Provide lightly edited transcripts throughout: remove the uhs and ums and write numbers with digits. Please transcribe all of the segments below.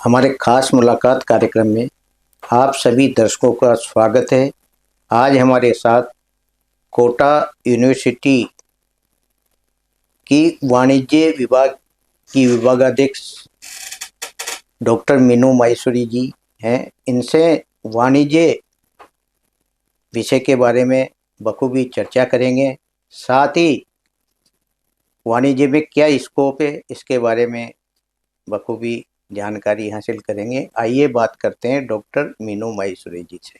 हमारे खास मुलाकात कार्यक्रम में आप सभी दर्शकों का स्वागत है। आज हमारे साथ कोटा यूनिवर्सिटी की वाणिज्य विभाग की विभागाध्यक्ष डॉक्टर मीनू माहेश्वरी जी हैं। इनसे वाणिज्य विषय के बारे में बखूबी चर्चा करेंगे। साथ ही वाणिज्य में क्या स्कोप है इसके बारे में बखूबी जानकारी हासिल करेंगे। आइए बात करते हैं डॉक्टर मीनू माहेश्वरी जी से।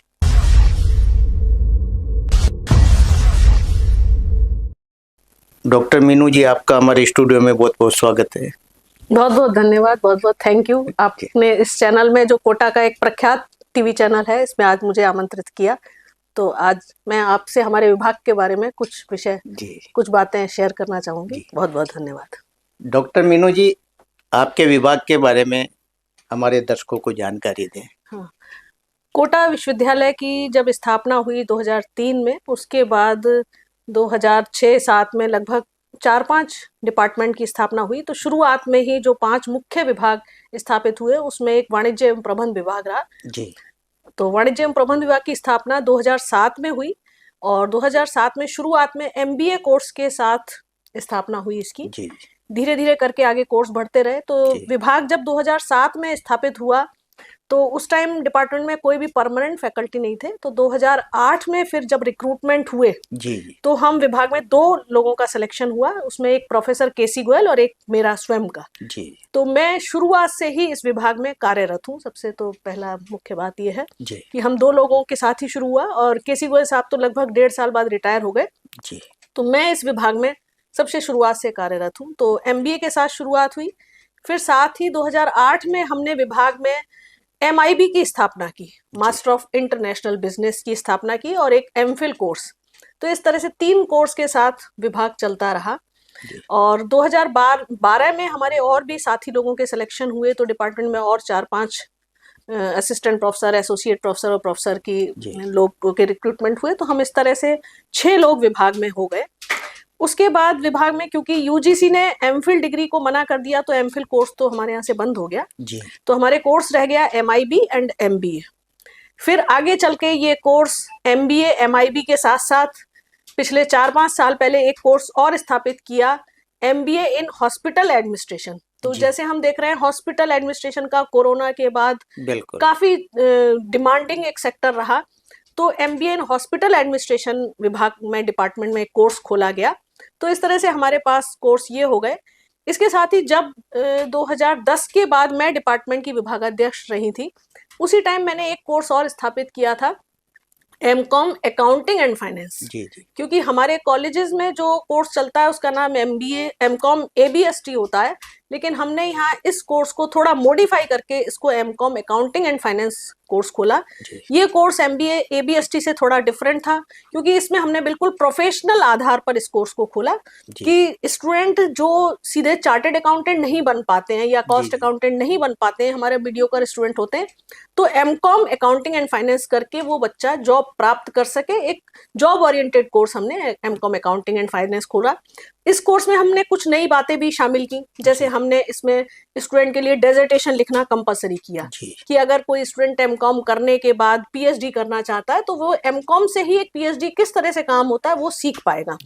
डॉक्टर मीनू जी, आपका हमारे स्टूडियो में बहुत बहुत स्वागत है। बहुत बहुत धन्यवाद, बहुत बहुत थैंक यू। आपने इस चैनल में, जो कोटा का एक प्रख्यात टीवी चैनल है, इसमें आज मुझे आमंत्रित किया। तो आज मैं आपसे हमारे विभाग के बारे में कुछ कुछ बातें शेयर करना चाहूंगी। बहुत बहुत धन्यवाद। डॉक्टर मीनू जी, आपके विभाग के बारे में हमारे दर्शकों को जानकारी दें। हाँ, कोटा विश्वविद्यालय की जब स्थापना हुई 2003 में, उसके बाद 2006-07 में लगभग 4-5 डिपार्टमेंट की स्थापना हुई। तो शुरुआत में ही जो 5 मुख्य विभाग स्थापित हुए, उसमें एक वाणिज्य एवं प्रबंध विभाग रहा जी। तो वाणिज्य एवं प्रबंध विभाग की स्थापना 2007 में हुई और 2007 में शुरुआत में MBA कोर्स के साथ स्थापना हुई इसकी। धीरे धीरे करके आगे कोर्स बढ़ते रहे। तो विभाग जब 2007 में स्थापित हुआ तो उस टाइम डिपार्टमेंट में कोई भी परमानेंट फैकल्टी नहीं थे। तो 2008 में फिर जब रिक्रूटमेंट हुए तो हम विभाग में 2 लोगों का सिलेक्शन हुआ। उसमें एक प्रोफेसर केसी गोयल और एक मेरा स्वयं का। तो मैं शुरुआत से ही इस विभाग में कार्यरत हूँ। सबसे तो पहला मुख्य बात यह है कि हम 2 लोगों के साथ ही शुरू हुआ और केसी गोयल साहब तो लगभग 1.5 साल बाद रिटायर हो गए। तो मैं इस विभाग में सबसे शुरुआत से कार्यरत हूँ। तो MBA के साथ शुरुआत हुई। फिर साथ ही 2008 में हमने विभाग में MIB की स्थापना की, मास्टर ऑफ इंटरनेशनल बिजनेस की स्थापना की, और एक MPhil कोर्स। तो इस तरह से 3 कोर्स के साथ विभाग चलता रहा। और 2012 में हमारे और भी साथी लोगों के सिलेक्शन हुए। तो डिपार्टमेंट में और 4-5 असिस्टेंट प्रोफेसर, एसोसिएट प्रोफेसर और प्रोफेसर की लोगों के रिक्रूटमेंट हुए। तो हम इस तरह से 6 लोग विभाग में हो गए। उसके बाद विभाग में, क्योंकि UGC ने MPhil डिग्री को मना कर दिया, तो MPhil कोर्स तो हमारे यहाँ से बंद हो गया तो हमारे कोर्स रह गया MIB एंड MBA। फिर आगे चल के ये कोर्स MBA MIB के साथ साथ पिछले 4-5 साल पहले एक कोर्स और स्थापित किया, MBA इन हॉस्पिटल एडमिनिस्ट्रेशन। तो जैसे हम देख रहे हैं, हॉस्पिटल एडमिनिस्ट्रेशन का कोरोना के बाद काफी डिमांडिंग एक सेक्टर रहा। तो MBA इन हॉस्पिटल एडमिनिस्ट्रेशन विभाग में, डिपार्टमेंट में एक कोर्स खोला गया। तो इस तरह से हमारे पास कोर्स ये हो गए। इसके साथ ही जब 2010 के बाद मैं डिपार्टमेंट की विभागाध्यक्ष रही थी, उसी टाइम मैंने एक कोर्स और स्थापित किया था, MCOM अकाउंटिंग एंड फाइनेंस। क्योंकि हमारे कॉलेजेस में जो कोर्स चलता है उसका नाम MCOM ABST होता है, लेकिन हमने यहाँ इस कोर्स को थोड़ा मॉडिफाई करके इसको MCOM accounting and finance course खोला। ये कोर्स MBA ABST से थोड़ा डिफरेंट था, क्योंकि इसमें हमने बिल्कुल प्रोफेशनल आधार पर इस कोर्स को खोला कि स्टूडेंट जो सीधे चार्टेड अकाउंटेंट नहीं बन पाते हैं या कॉस्ट अकाउंटेंट नहीं बन पाते हैं, हमारे मीडियोकर स्टूडेंट होते हैं, तो MCOM अकाउंटिंग एंड फाइनेंस करके वो बच्चा जॉब प्राप्त कर सके। एक जॉब ओरिएंटेड कोर्स हमने MCOM अकाउंटिंग एंड फाइनेंस खोला। इस कोर्स में हमने कुछ नई बातें भी शामिल की, जैसे हमने इसमें स्टूडेंट के लिए डेजर्टेशन लिखना कंपलसरी किया कि अगर कोई स्टूडेंट MCOM करने के बाद PhD करना चाहता है तो वो MCOM से ही एक PhD किस तरह से काम होता है वो सीख पाएगा।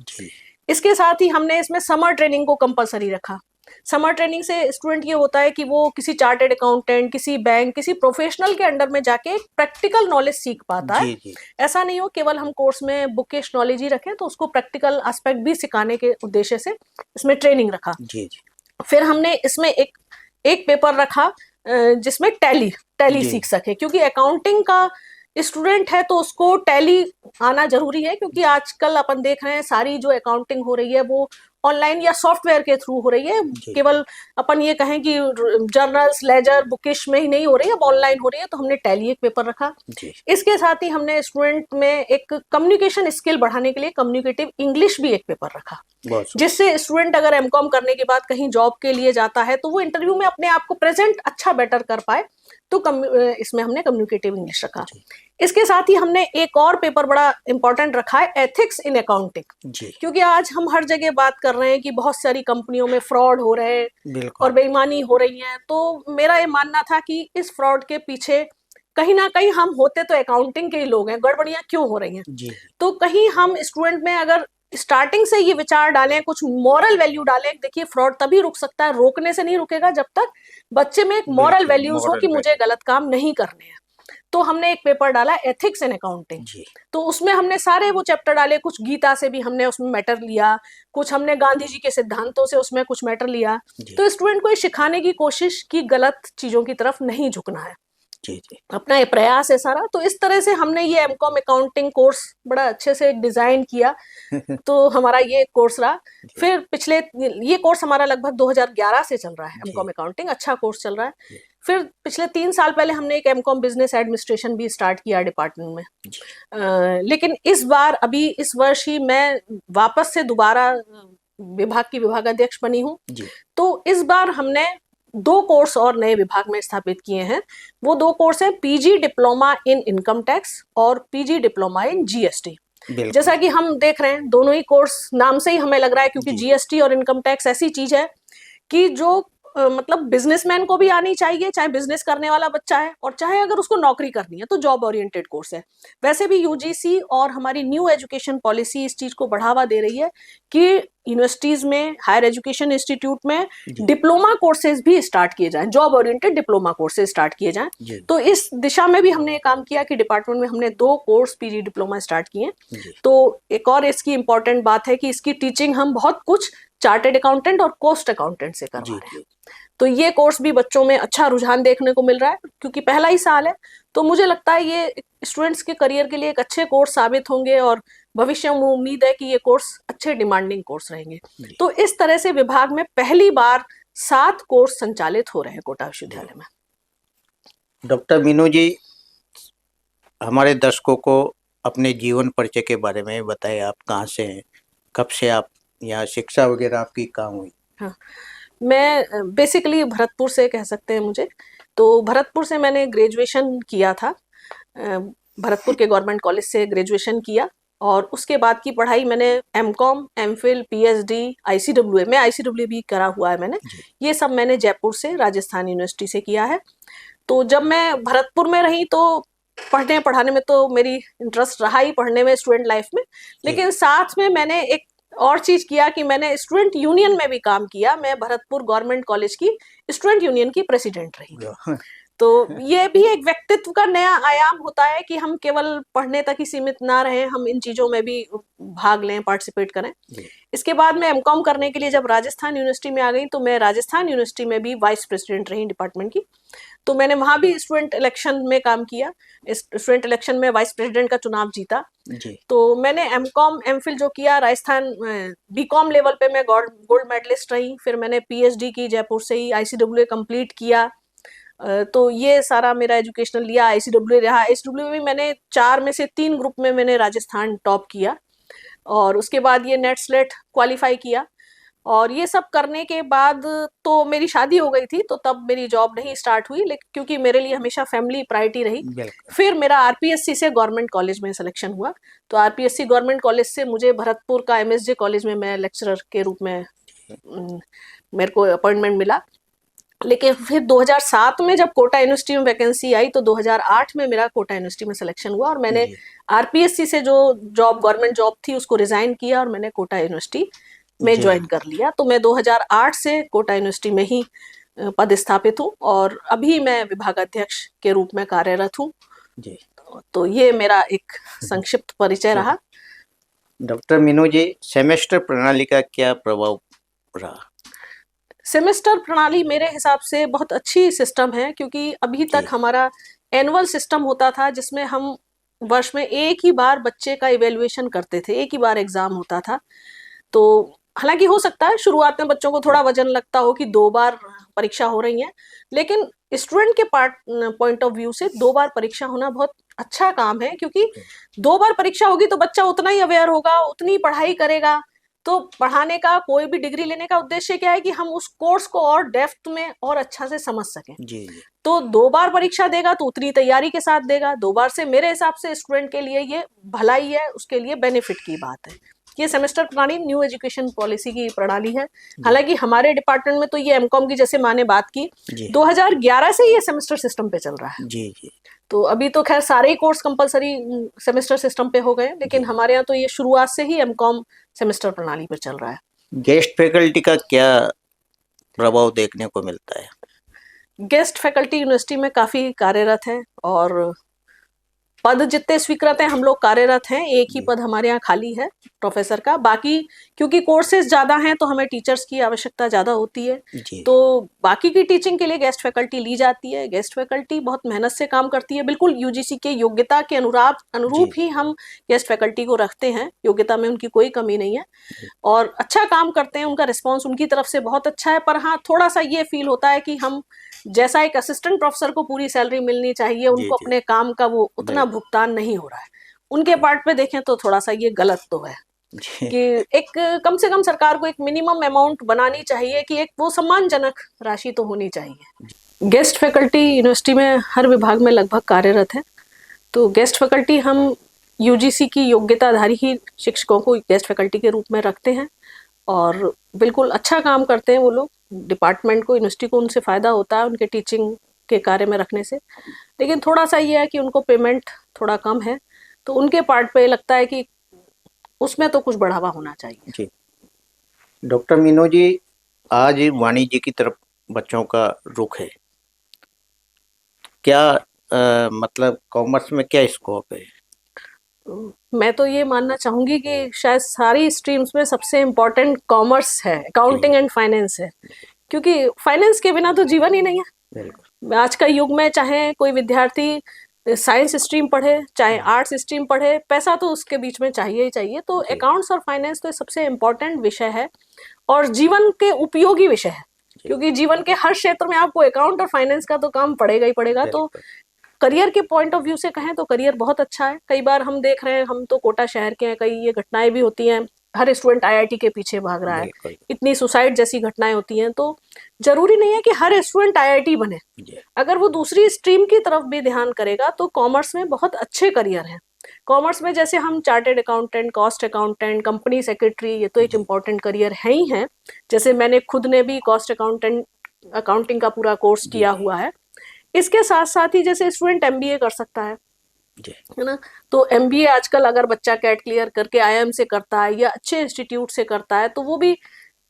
इसके साथ ही हमने इसमें समर ट्रेनिंग को कंपलसरी रखा। समर ट्रेनिंग से स्टूडेंट ये होता है कि वो किसी चार्टेड अकाउंटेंट, किसी बैंक, किसी प्रोफेशनल के अंडर में जाके प्रैक्टिकल नॉलेज सीख पाता है। ऐसा नहीं हो केवल हम कोर्स में बुकिश नॉलेज ही रखें, तो उसको प्रैक्टिकल एस्पेक्ट भी सिखाने के उद्देश्य से इसमें ट्रेनिंग रखा। फिर हमने इसमें एक पेपर रखा जिसमें टैली सीख सके, क्योंकि अकाउंटिंग का स्टूडेंट है तो उसको टैली आना जरूरी है, क्योंकि आजकल अपन देख रहे हैं सारी जो अकाउंटिंग हो रही है वो ऑनलाइन या सॉफ्टवेयर के थ्रू हो रही है। केवल अपन ये कहें कि जर्नल्स, लेजर, बुकिश में ही नहीं हो रही है, अब ऑनलाइन हो रही है। तो हमने टैली एक पेपर रखा। इसके साथ ही हमने स्टूडेंट में एक कम्युनिकेशन स्किल बढ़ाने के लिए कम्युनिकेटिव इंग्लिश भी एक पेपर रखा, जिससे स्टूडेंट अगर MCOM करने के बाद कहीं जॉब के लिए जाता है तो वो इंटरव्यू में अपने आप को प्रेजेंट अच्छा बेटर कर पाए। तो इसमें हमने कम्युनिकेटिव इंग्लिश रखा। इसके साथ ही हमने एक और पेपर बड़ा इंपॉर्टेंट रखा है, एथिक्स इन अकाउंटिंग, क्योंकि आज हम हर जगह बात कर रहे हैं कि बहुत सारी कंपनियों में फ्रॉड हो रहे हैं और बेईमानी हो रही है। तो मेरा ये मानना था कि इस फ्रॉड के पीछे कहीं ना कहीं हम होते तो अकाउंटिंग के ही लोग हैं, गड़बड़ियां क्यों हो रही हैं। तो कहीं हम स्टूडेंट में अगर स्टार्टिंग से ये विचार डालें, कुछ मॉरल वैल्यू डालें, देखिए फ्रॉड तभी रुक सकता है, रोकने से नहीं रुकेगा जब तक बच्चे में एक मॉरल वैल्यूज हो कि मुझे गलत काम नहीं करने हैं। तो हमने एक पेपर डाला एथिक्स इन अकाउंटिंग। तो उसमें हमने सारे वो चैप्टर डाले, कुछ गीता से भी हमने उसमें मैटर लिया, कुछ हमने गांधी जी के सिद्धांतों से उसमें कुछ मैटर लिया। तो स्टूडेंट को ये सिखाने की कोशिश की गलत चीजों की तरफ नहीं झुकना है, अपना ये प्रयास है सारा। तो इस तरह से हमने ये एमकॉम अकाउंटिंग कोर्स बड़ा अच्छे से डिजाइन किया। तो हमारा ये कोर्स रहा। फिर ये कोर्स हमारा लगभग 2011 से चल रहा है, एमकॉम अकाउंटिंग अच्छा कोर्स चल रहा है। फिर पिछले 3 साल पहले हमने एक एमकॉम बिजनेस एडमिनिस्ट्रेशन भी स्टार्ट किया डिपार्टमेंट में। लेकिन इस बार अभी इस वर्ष ही मैं वापस से दोबारा विभाग की विभागाध्यक्ष बनी हूँ। तो इस बार हमने 2 कोर्स और नए विभाग में स्थापित किए हैं। वो 2 कोर्स हैं PG diploma in income tax और पीजी डिप्लोमा इन जीएसटी। जैसा कि हम देख रहे हैं, दोनों ही कोर्स नाम से ही हमें लग रहा है, क्योंकि जीएसटी और इनकम टैक्स ऐसी चीज है कि जो मतलब बिजनेसमैन को भी आनी चाहिए, चाहे बिजनेस करने वाला बच्चा है और चाहे अगर उसको नौकरी करनी है, तो जॉब ओरिएंटेड कोर्स है। वैसे भी यूजीसी और हमारी न्यू एजुकेशन पॉलिसी इस चीज को बढ़ावा दे रही है कि यूनिवर्सिटीज में, हायर एजुकेशन इंस्टीट्यूट में डिप्लोमा कोर्सेज भी स्टार्ट किए जाएं, job oriented diploma courses start किए जाएं। तो इस दिशा में भी हमने काम किया कि डिपार्टमेंट में हमने 2 कोर्स पीजी डिप्लोमा स्टार्ट किए। तो एक और इसकी इंपॉर्टेंट बात है कि इसकी टीचिंग हम बहुत कुछ चार्टेड अकाउंटेंट और कोस्ट अकाउंटेंट से करवा रहे हैं। तो ये कोर्स भी बच्चों में अच्छा रुझान देखने को मिल रहा है, क्योंकि पहला ही साल है। तो मुझे लगता है ये स्टूडेंट्स के करियर के लिए एक अच्छे कोर्स साबित होंगे और भविष्य में उम्मीद है कि ये कोर्स अच्छे डिमांडिंग कोर्स रहेंगे। तो इस तरह से विभाग में पहली बार 7 कोर्स संचालित हो रहे हैं कोटा विश्वविद्यालय में। डॉक्टर मीनू जी, हमारे दर्शकों को अपने जीवन परिचय के बारे में बताएं। आप कहाँ से हैं, कब से आप यहाँ, शिक्षा वगैरह आपकी कहाँ हुई? हाँ, मैं बेसिकली भरतपुर से कह सकते हैं मुझे। तो भरतपुर से मैंने ग्रेजुएशन किया था, भरतपुर के गवर्नमेंट कॉलेज से ग्रेजुएशन किया और उसके बाद की पढ़ाई मैंने एमकॉम, एमफिल, पीएचडी, आईसीडब्ल्यूए, मैं आईसीडब्ल्यूए भी करा हुआ है मैंने। ये सब मैंने जयपुर से, राजस्थान यूनिवर्सिटी से किया है। तो जब मैं भरतपुर में रही तो पढ़ने पढ़ाने में तो मेरी इंटरेस्ट रहा ही पढ़ने में स्टूडेंट लाइफ में, लेकिन साथ में मैंने एक और चीज किया कि मैंने स्टूडेंट यूनियन में भी काम किया। मैं भरतपुर गवर्नमेंट कॉलेज की स्टूडेंट यूनियन की प्रेसिडेंट रही। तो ये भी एक व्यक्तित्व का नया आयाम होता है कि हम केवल पढ़ने तक ही सीमित ना रहे, हम इन चीजों में भी भाग लें, पार्टिसिपेट करें। इसके बाद मैं एमकॉम करने के लिए जब राजस्थान यूनिवर्सिटी में आ गई तो मैं राजस्थान यूनिवर्सिटी में भी वाइस प्रेसिडेंट रही डिपार्टमेंट की। तो मैंने वहां भी स्टूडेंट इलेक्शन में काम किया, स्टूडेंट इलेक्शन में वाइस प्रेसिडेंट का चुनाव जीता। तो मैंने एमकॉम, एमफिल जो किया राजस्थान, बीकॉम लेवल पे मैं गोल्ड मेडलिस्ट रही। फिर मैंने पीएचडी की जयपुर से ही, आईसीडब्ल्यूए कंप्लीट किया। तो ये सारा मेरा एजुकेशनल लिया। आईसीडब्ल्यूए रहा, आईसीडब्ल्यूए में मैंने 4 में से 3 ग्रुप में मैंने राजस्थान टॉप किया और उसके बाद ये नेट स्लेट क्वालिफाई किया। और ये सब करने के बाद तो मेरी शादी हो गई थी, तो तब मेरी जॉब नहीं स्टार्ट हुई, लेकिन क्योंकि मेरे लिए हमेशा फैमिली प्रायोरिटी रही। फिर मेरा आरपीएससी से गवर्नमेंट कॉलेज में सिलेक्शन हुआ। तो आरपीएससी गवर्नमेंट कॉलेज से मुझे भरतपुर का एमएसजे कॉलेज में मैं लेक्चरर के रूप में मेरे को अपॉइंटमेंट मिला। लेकिन फिर 2007 में जब कोटा यूनिवर्सिटी में वैकेंसी आई तो 2008 में मेरा कोटा यूनिवर्सिटी में सिलेक्शन हुआ और मैंने आरपीएससी से जो जॉब, गवर्नमेंट जॉब थी, उसको रिजाइन किया और मैंने कोटा यूनिवर्सिटी में ज्वाइन कर लिया। तो मैं 2008 से कोटा यूनिवर्सिटी में ही पदस्थापित हूँ और अभी मैं विभागाध्यक्ष के रूप में कार्यरत हूँ। तो ये मेरा एक संक्षिप्त परिचय रहा। डॉक्टर मीनू जी, सेमेस्टर प्रणाली का क्या प्रभाव रहा? सेमेस्टर प्रणाली मेरे हिसाब से बहुत अच्छी सिस्टम है, क्योंकि अभी तक हमारा एनुअल सिस्टम होता था जिसमें हम वर्ष में एक ही बार बच्चे का इवेल्युएशन करते थे, एक ही बार एग्जाम होता था। तो हालांकि हो सकता है शुरुआत में बच्चों को थोड़ा वजन लगता हो कि 2 बार परीक्षा हो रही है, लेकिन स्टूडेंट के पॉइंट ऑफ व्यू से 2 बार परीक्षा होना बहुत अच्छा काम है, क्योंकि 2 बार परीक्षा होगी तो बच्चा उतना ही अवेयर होगा, उतनी पढ़ाई करेगा तो पढ़ाने का, कोई भी डिग्री लेने का उद्देश्य क्या है कि हम उस कोर्स को और डेप्थ में और अच्छा से समझ सकें। जी जी। तो 2 बार परीक्षा देगा तो उतनी तैयारी के साथ देगा। 2 बार से मेरे हिसाब से स्टूडेंट के लिए ये भलाई है, उसके लिए बेनिफिट की बात है। ये सेमेस्टर प्रणाली न्यू एजुकेशन पॉलिसी की प्रणाली है। हालांकि हमारे डिपार्टमेंट में तो ये एमकॉम की, जैसे मैंने बात की, जी 2011 से ये सेमेस्टर सिस्टम पे चल रहा है। जी जी। तो अभी तो खैर सारे ही कोर्स कंपलसरी सेमेस्टर सिस्टम पे हो गए, लेकिन हमारे यहाँ तो ये शुरुआत से ही एमकॉम सेमेस्टर प्रणाली पर चल रहा है। गेस्ट फैकल्टी का क्या प्रभाव देखने को मिलता है? गेस्ट फैकल्टी यूनिवर्सिटी में काफी कार्यरत है और पद जितने स्वीकृत हैं हम लोग कार्यरत हैं। एक ही पद हमारे यहाँ खाली है प्रोफेसर का। बाकी क्योंकि कोर्सेज ज़्यादा हैं तो हमें टीचर्स की आवश्यकता ज़्यादा होती है, तो बाकी की टीचिंग के लिए गेस्ट फैकल्टी ली जाती है। गेस्ट फैकल्टी बहुत मेहनत से काम करती है, बिल्कुल यूजीसी के योग्यता के अनुरूप ही हम गेस्ट फैकल्टी को रखते हैं। योग्यता में उनकी कोई कमी नहीं है और अच्छा काम करते हैं। उनका रिस्पॉन्स उनकी तरफ से बहुत अच्छा है, पर हाँ थोड़ा सा ये फील होता है कि हम जैसा एक असिस्टेंट प्रोफेसर को पूरी सैलरी मिलनी चाहिए, उनको अपने काम का वो उतना भुगतान नहीं हो रहा है। उनके पार्ट पे देखें तो थोड़ा सा ये गलत तो है कि एक कम से कम सरकार को एक मिनिमम अमाउंट बनानी चाहिए कि एक वो सम्मानजनक राशि तो होनी चाहिए। गेस्ट फैकल्टी यूनिवर्सिटी में हर विभाग में लगभग कार्यरत है। तो गेस्ट फैकल्टी हम यूजीसी की योग्यताधारी ही शिक्षकों को गेस्ट फैकल्टी के रूप में रखते हैं और बिल्कुल अच्छा काम करते हैं वो लोग। डिपार्टमेंट को, यूनिवर्सिटी को उनसे फ़ायदा होता है उनके टीचिंग के कार्य में रखने से, लेकिन थोड़ा सा ये है कि उनको पेमेंट थोड़ा कम है, तो उनके पार्ट पे लगता है कि उसमें तो कुछ बढ़ावा होना चाहिए। जी। डॉक्टर मीनू जी, आज वाणिज्य की तरफ बच्चों का रुख है, क्या मतलब कॉमर्स में क्या स्कोप है? मैं तो ये मानना चाहूंगी कि शायद सारी स्ट्रीम्स में सबसे इम्पोर्टेंट कॉमर्स है, अकाउंटिंग एंड फाइनेंस है, क्योंकि फाइनेंस के बिना तो जीवन ही नहीं है। आज का युग में चाहे कोई विद्यार्थी साइंस स्ट्रीम पढ़े चाहे आर्ट्स स्ट्रीम पढ़े, पैसा तो उसके बीच में चाहिए ही चाहिए। तो अकाउंट्स और फाइनेंस तो सबसे इम्पोर्टेंट विषय है और जीवन के उपयोगी विषय है, क्योंकि जीवन के हर क्षेत्र में आपको अकाउंट और फाइनेंस का तो काम पड़ेगा ही पड़ेगा। तो करियर के पॉइंट ऑफ व्यू से कहें तो करियर बहुत अच्छा है। कई बार हम देख रहे हैं, हम तो कोटा शहर के हैं, कई ये घटनाएं भी होती हैं, हर स्टूडेंट आईआईटी के पीछे भाग रहा है, इतनी सुसाइड जैसी घटनाएं होती हैं। तो जरूरी नहीं है कि हर स्टूडेंट आईआईटी बने, अगर वो दूसरी स्ट्रीम की तरफ भी ध्यान करेगा तो कॉमर्स में बहुत अच्छे करियर हैं। कॉमर्स में जैसे हम chartered accountant, cost accountant, company secretary, ये तो एक इम्पॉर्टेंट करियर है ही है। जैसे मैंने खुद ने भी कॉस्ट अकाउंटिंग का पूरा कोर्स किया हुआ है। इसके साथ साथ ही जैसे स्टूडेंट एमबीए कर सकता है ना, तो एमबीए आजकल अगर बच्चा कैट क्लियर करके आईआईएम से करता है या अच्छे इंस्टीट्यूट से करता है तो वो भी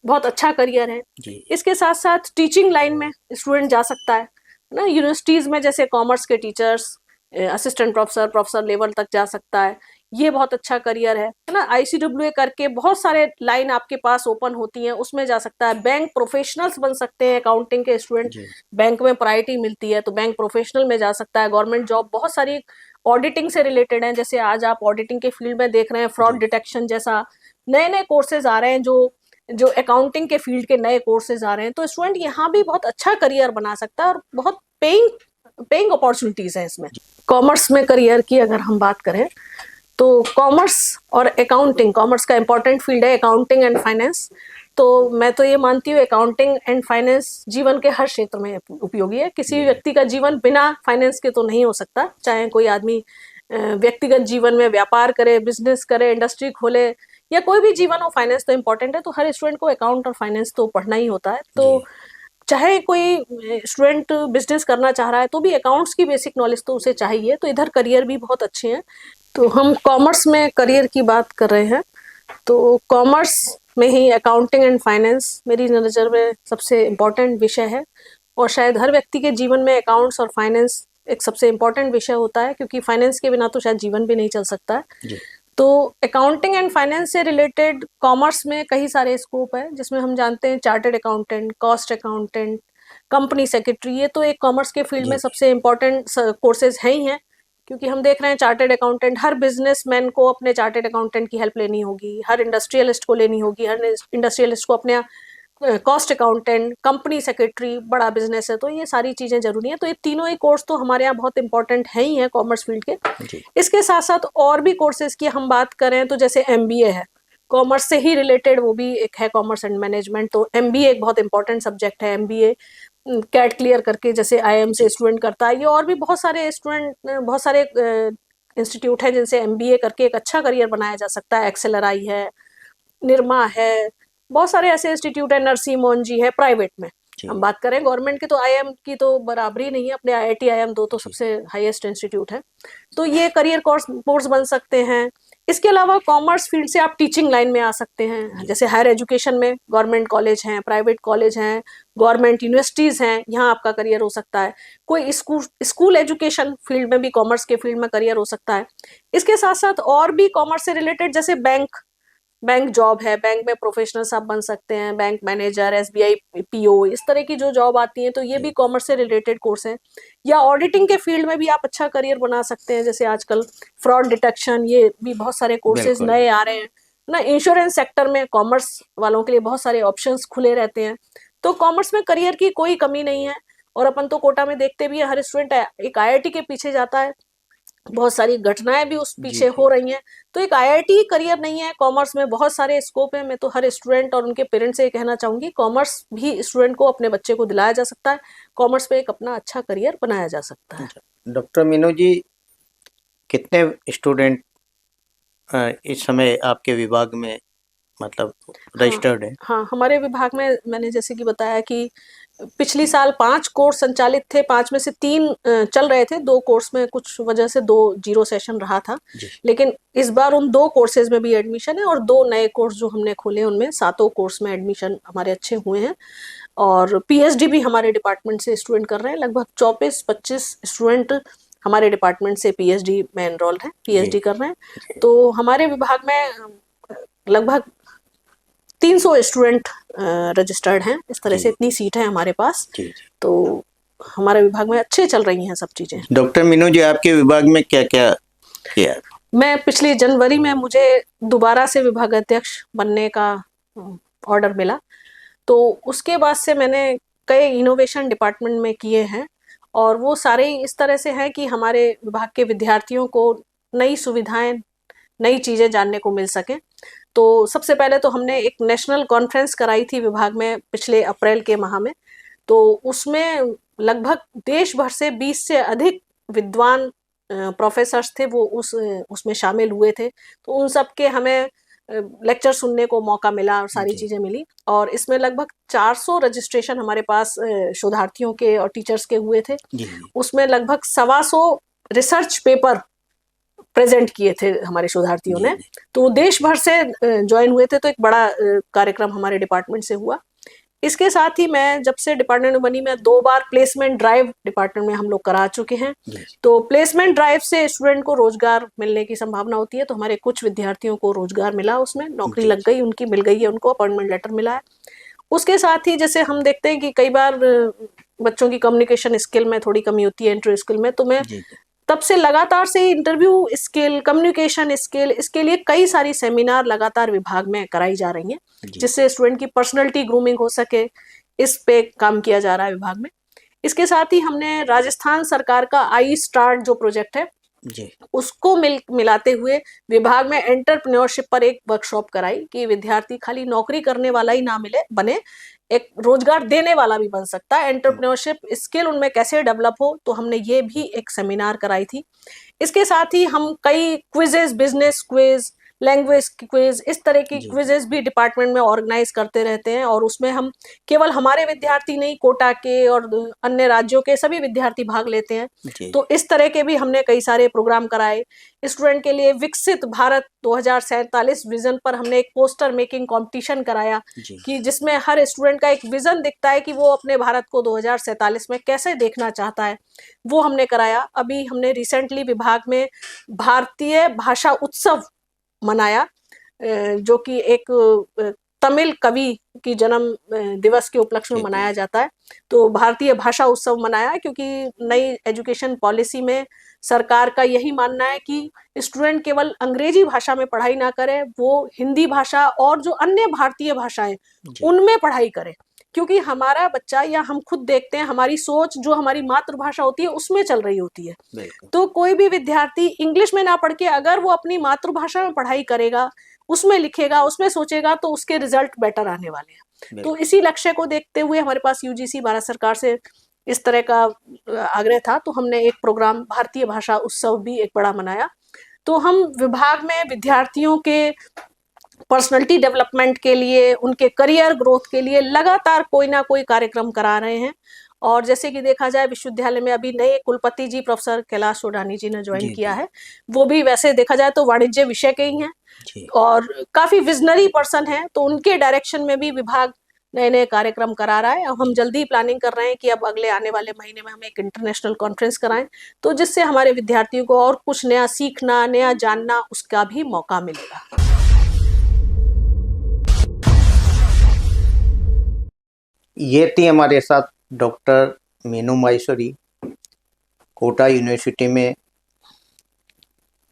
बहुत अच्छा करियर है। इसके साथ साथ टीचिंग लाइन में स्टूडेंट जा सकता है ना, यूनिवर्सिटीज में जैसे कॉमर्स के टीचर्स, असिस्टेंट प्रोफेसर लेवल तक जा सकता है, ये बहुत अच्छा करियर है ना। ICWA करके बहुत सारे लाइन आपके पास ओपन होती हैं, उसमें जा सकता है। बैंक प्रोफेशनल्स बन सकते हैं अकाउंटिंग के स्टूडेंट, बैंक में प्रायोरिटी मिलती है तो बैंक प्रोफेशनल में जा सकता है। गवर्नमेंट जॉब बहुत सारी ऑडिटिंग से रिलेटेड है, जैसे आज आप ऑडिटिंग के फील्ड में देख रहे हैं, फ्रॉड डिटेक्शन जैसा नए नए कोर्सेज आ रहे हैं, जो अकाउंटिंग के फील्ड के नए कोर्सेज आ रहे हैं। तो स्टूडेंट यहाँ भी बहुत अच्छा करियर बना सकता है और बहुत पेइंग अपॉर्चुनिटीज है इसमें। कॉमर्स में करियर की अगर हम बात करें तो कॉमर्स और अकाउंटिंग, कॉमर्स का इंपॉर्टेंट फील्ड है अकाउंटिंग एंड फाइनेंस। तो मैं तो ये मानती हूँ अकाउंटिंग एंड फाइनेंस जीवन के हर क्षेत्र में उपयोगी है। किसी भी व्यक्ति का जीवन बिना फाइनेंस के तो नहीं हो सकता, चाहे कोई आदमी व्यक्तिगत जीवन में व्यापार करे, बिजनेस करे, इंडस्ट्री खोले या कोई भी जीवन हो, फाइनेंस तो इम्पोर्टेंट है। तो हर स्टूडेंट को अकाउंट और फाइनेंस तो पढ़ना ही होता है। तो चाहे कोई स्टूडेंट बिजनेस करना चाह रहा है तो भी अकाउंट्स की बेसिक नॉलेज तो उसे चाहिए। तो इधर करियर भी बहुत अच्छे हैं। तो हम कॉमर्स में करियर की बात कर रहे हैं तो कॉमर्स में ही अकाउंटिंग एंड फाइनेंस मेरी नज़र में सबसे इम्पोर्टेंट विषय है और शायद हर व्यक्ति के जीवन में अकाउंट्स और फाइनेंस एक सबसे इम्पोर्टेंट विषय होता है, क्योंकि फाइनेंस के बिना तो शायद जीवन भी नहीं चल सकता है। तो अकाउंटिंग एंड फाइनेंस से रिलेटेड कॉमर्स में कई सारे स्कोप है, जिसमें हम जानते हैं chartered accountant, cost accountant, company secretary, ये तो एक कॉमर्स के फील्ड में सबसे इम्पोर्टेंट कोर्सेज हैं ही हैं। क्योंकि हम देख रहे हैं चार्टेड अकाउंटेंट, हर बिजनेसमैन को अपने चार्टेड अकाउंटेंट की हेल्प लेनी होगी, हर इंडस्ट्रियलिस्ट को लेनी होगी, हर इंडस्ट्रियलिस्ट को अपने कॉस्ट अकाउंटेंट, कंपनी सेक्रेटरी, बड़ा बिजनेस है तो ये सारी चीज़ें जरूरी हैं। तो ये तीनों ही कोर्स तो हमारे यहाँ बहुत इंपॉर्टेंट है ही हैं कॉमर्स फील्ड के। इसके साथ साथ और भी कोर्सेज की हम बात करें तो जैसे MBA है, कॉमर्स से ही रिलेटेड वो भी एक है, कॉमर्स एंड मैनेजमेंट। तो एमबीए एक बहुत इंपॉर्टेंट सब्जेक्ट है। एमबीए कैट क्लियर करके जैसे आईआईएम से स्टूडेंट करता है, ये और भी बहुत सारे स्टूडेंट, बहुत सारे इंस्टीट्यूट हैं जिनसे एमबीए करके एक अच्छा करियर बनाया जा सकता है। एक्सेलराई है, निरमा है, बहुत सारे ऐसे इंस्टीट्यूट है, नरसी मोहन है प्राइवेट में। हम बात करें गवर्नमेंट की तो आईआईएम की तो बराबरी नहीं है, अपने आईआईटी आईआईएम दो तो सबसे हाईएस्ट इंस्टीट्यूट है। तो ये करियर कोर्स बन सकते हैं। इसके अलावा कॉमर्स फील्ड से आप टीचिंग लाइन में आ सकते हैं, जैसे हायर एजुकेशन में गवर्नमेंट कॉलेज हैं, प्राइवेट कॉलेज हैं, गवर्नमेंट यूनिवर्सिटीज हैं, यहाँ आपका करियर हो सकता है। कोई स्कूल एजुकेशन फील्ड में भी कॉमर्स के फील्ड में करियर हो सकता है। इसके साथ साथ और भी कॉमर्स से रिलेटेड जैसे बैंक जॉब है, बैंक में प्रोफेशनल आप बन सकते हैं, बैंक मैनेजर, एसबीआई पीओ, इस तरह की जो जॉब आती है तो ये भी कॉमर्स से रिलेटेड कोर्स है। या ऑडिटिंग के फील्ड में भी आप अच्छा करियर बना सकते हैं, जैसे आजकल फ्रॉड डिटेक्शन, ये भी बहुत सारे कोर्सेज नए आ रहे हैं ना। इंश्योरेंस सेक्टर में कॉमर्स वालों के लिए बहुत सारे ऑप्शंस खुले रहते हैं। तो कॉमर्स में करियर की कोई कमी नहीं है। और अपन तो कोटा में देखते भी है, हर स्टूडेंट एक आईआईटी के पीछे जाता है, बहुत सारी घटनाएं भी उस पीछे हो रही हैं। तो एक आईआईटी करियर नहीं है, कॉमर्स में बहुत सारे स्कोप है। मैं तो हर स्टूडेंट और उनके पेरेंट्स से कहना चाहूंगी, कॉमर्स भी स्टूडेंट को, अपने बच्चे को दिलाया जा सकता है। कॉमर्स पे एक अपना अच्छा करियर बनाया जा सकता है। डॉक्टर मीनू जी, कितने स्टूडेंट इस समय आपके विभाग में मतलब रजिस्टर्ड है? हाँ, हमारे विभाग में मैंने जैसे कि बताया कि पिछली साल 5 कोर्स संचालित थे, 5 में से 3 चल रहे थे, 2 कोर्स में कुछ वजह से 2 जीरो सेशन रहा था। लेकिन इस बार उन 2 कोर्सेज में भी एडमिशन है और 2 नए कोर्स जो हमने खोले उनमें 7 कोर्स में एडमिशन हमारे अच्छे हुए हैं। और पीएचडी भी हमारे डिपार्टमेंट से स्टूडेंट कर रहे हैं। लगभग 24-25 स्टूडेंट हमारे डिपार्टमेंट से पीएचडी में एनरोल है, पीएचडी कर रहे हैं। तो हमारे विभाग में लगभग 300 स्टूडेंट रजिस्टर्ड हैं। इस तरह से इतनी सीट है हमारे पास। तो हमारे विभाग में अच्छे चल रही हैं सब चीजें। डॉक्टर मीनू जी, आपके विभाग में क्या क्या किया? मैं पिछली जनवरी में मुझे दोबारा से विभाग अध्यक्ष बनने का ऑर्डर मिला। तो उसके बाद से मैंने कई इनोवेशन डिपार्टमेंट में किए हैं और वो सारे इस तरह से हैं कि हमारे विभाग के विद्यार्थियों को नई सुविधाएं, नई चीजें जानने को मिल सके। तो सबसे पहले तो हमने एक नेशनल कॉन्फ्रेंस कराई थी विभाग में पिछले अप्रैल के माह में। तो उसमें लगभग देश भर से 20 से अधिक विद्वान प्रोफेसर्स थे, वो उसमें शामिल हुए थे। तो उन सब के हमें लेक्चर सुनने को मौका मिला और सारी चीजें मिली। और इसमें लगभग 400 रजिस्ट्रेशन हमारे पास शोधार्थियों के और टीचर्स के हुए थे। उसमें लगभग 125 रिसर्च पेपर प्रेजेंट किए थे हमारे शोधार्थियों ने। तो देश भर से ज्वाइन हुए थे, तो एक बड़ा कार्यक्रम हमारे डिपार्टमेंट से हुआ। इसके साथ ही मैं जब से डिपार्टमेंट में बनी, मैं 2 बार प्लेसमेंट ड्राइव डिपार्टमेंट में हम लोग करा चुके हैं। तो प्लेसमेंट ड्राइव से स्टूडेंट को रोजगार मिलने की संभावना होती है। तो हमारे कुछ विद्यार्थियों को रोजगार मिला, उसमें नौकरी लग गई, उनकी मिल गई है, उनको अपॉइंटमेंट लेटर मिला है। उसके साथ ही जैसे हम देखते हैं कि कई बार बच्चों की कम्युनिकेशन स्किल में थोड़ी कमी होती है, इंटरव्यू स्किल में, तो मैं तब से लगातार से इंटरव्यू स्किल, कम्युनिकेशन स्किल, इसके लिए कई सारी सेमिनार लगातार विभाग में कराई जा रही हैं, जिससे स्टूडेंट की पर्सनैलिटी ग्रूमिंग हो सके, इस पे काम किया जा रहा है विभाग में। इसके साथ ही हमने राजस्थान सरकार का आई स्टार्ट जो प्रोजेक्ट है उसको मिलाते हुए विभाग में एंटरप्रेन्योरशिप पर एक वर्कशॉप कराई कि विद्यार्थी खाली नौकरी करने वाला ही ना बने, एक रोजगार देने वाला भी बन सकता है। एंटरप्रेन्योरशिप स्किल उनमें कैसे डेवलप हो, तो हमने ये भी एक सेमिनार कराई थी। इसके साथ ही हम कई quizzes, business quiz, language quiz, इस तरह की क्विजेस भी डिपार्टमेंट में ऑर्गेनाइज करते रहते हैं। और उसमें हम केवल हमारे विद्यार्थी नहीं, कोटा के और अन्य राज्यों के सभी विद्यार्थी भाग लेते हैं। तो इस तरह के भी हमने कई सारे प्रोग्राम कराए। स्टूडेंट के लिए विकसित भारत 2047 विजन पर हमने एक पोस्टर मेकिंग कंपटीशन कराया कि जिसमें हर स्टूडेंट का एक विजन दिखता है कि वो अपने भारत को 2047 में कैसे देखना चाहता है, वो हमने कराया। अभी हमने रिसेंटली विभाग में भारतीय भाषा उत्सव मनाया, जो कि एक तमिल कवि की जन्म दिवस के उपलक्ष्य में मनाया जाता है। तो भारतीय भाषा उत्सव मनाया क्योंकि नई एजुकेशन पॉलिसी में सरकार का यही मानना है कि स्टूडेंट केवल अंग्रेजी भाषा में पढ़ाई ना करे, वो हिंदी भाषा और जो अन्य भारतीय भाषाएं उनमें पढ़ाई करे। क्योंकि हमारा बच्चा या हम खुद देखते हैं हमारी सोच जो हमारी मातृभाषा होती है उसमें चल रही होती है। बिल्कुल। तो कोई भी विद्यार्थी इंग्लिश में ना पढ़ के अगर वो अपनी मातृभाषा में पढ़ाई करेगा, उसमें लिखेगा, उसमें सोचेगा, तो उसके रिजल्ट बेटर आने वाले हैं। तो बिल्कुल। इसी लक्ष्य को देखते हुए हमारे पास यूजीसी भारत सरकार से इस तरह का आग्रह था, तो हमने एक प्रोग्राम भारतीय भाषा उत्सव भी एक बड़ा मनाया। तो हम विभाग में विद्यार्थियों के पर्सनैलिटी डेवलपमेंट के लिए, उनके करियर ग्रोथ के लिए लगातार कोई ना कोई कार्यक्रम करा रहे हैं। और जैसे कि देखा जाए विश्वविद्यालय में अभी नए कुलपति जी प्रोफेसर कैलाश सोडानी जी ने ज्वाइन जी किया जी है। वो भी वैसे देखा जाए तो वाणिज्य विषय के ही हैं जी। और काफी विजनरी पर्सन हैं, तो उनके डायरेक्शन में भी विभाग नए नए कार्यक्रम करा रहा है। अब हम जल्दी प्लानिंग कर रहे हैं कि अब अगले आने वाले महीने में हम एक इंटरनेशनल कॉन्फ्रेंस कराएं, तो जिससे हमारे विद्यार्थियों को और कुछ नया सीखना, नया जानना, उसका भी मौका मिलेगा। ये थी हमारे साथ डॉक्टर मीनू माहेश्वरी, कोटा यूनिवर्सिटी में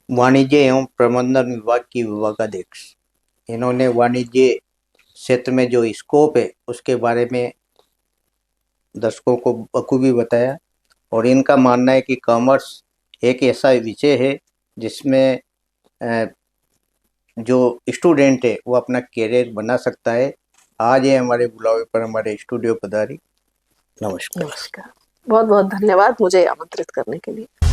वाणिज्य एवं प्रबंधन विभाग की विभागाध्यक्ष। इन्होंने वाणिज्य क्षेत्र में जो स्कोप है उसके बारे में दर्शकों को बखूबी बताया। और इनका मानना है कि कॉमर्स एक ऐसा विषय है जिसमें जो स्टूडेंट है वो अपना करियर बना सकता है। आज ये हमारे बुलावे पर हमारे स्टूडियो पधारी। नमस्कार। नमस्कार, बहुत बहुत धन्यवाद मुझे आमंत्रित करने के लिए।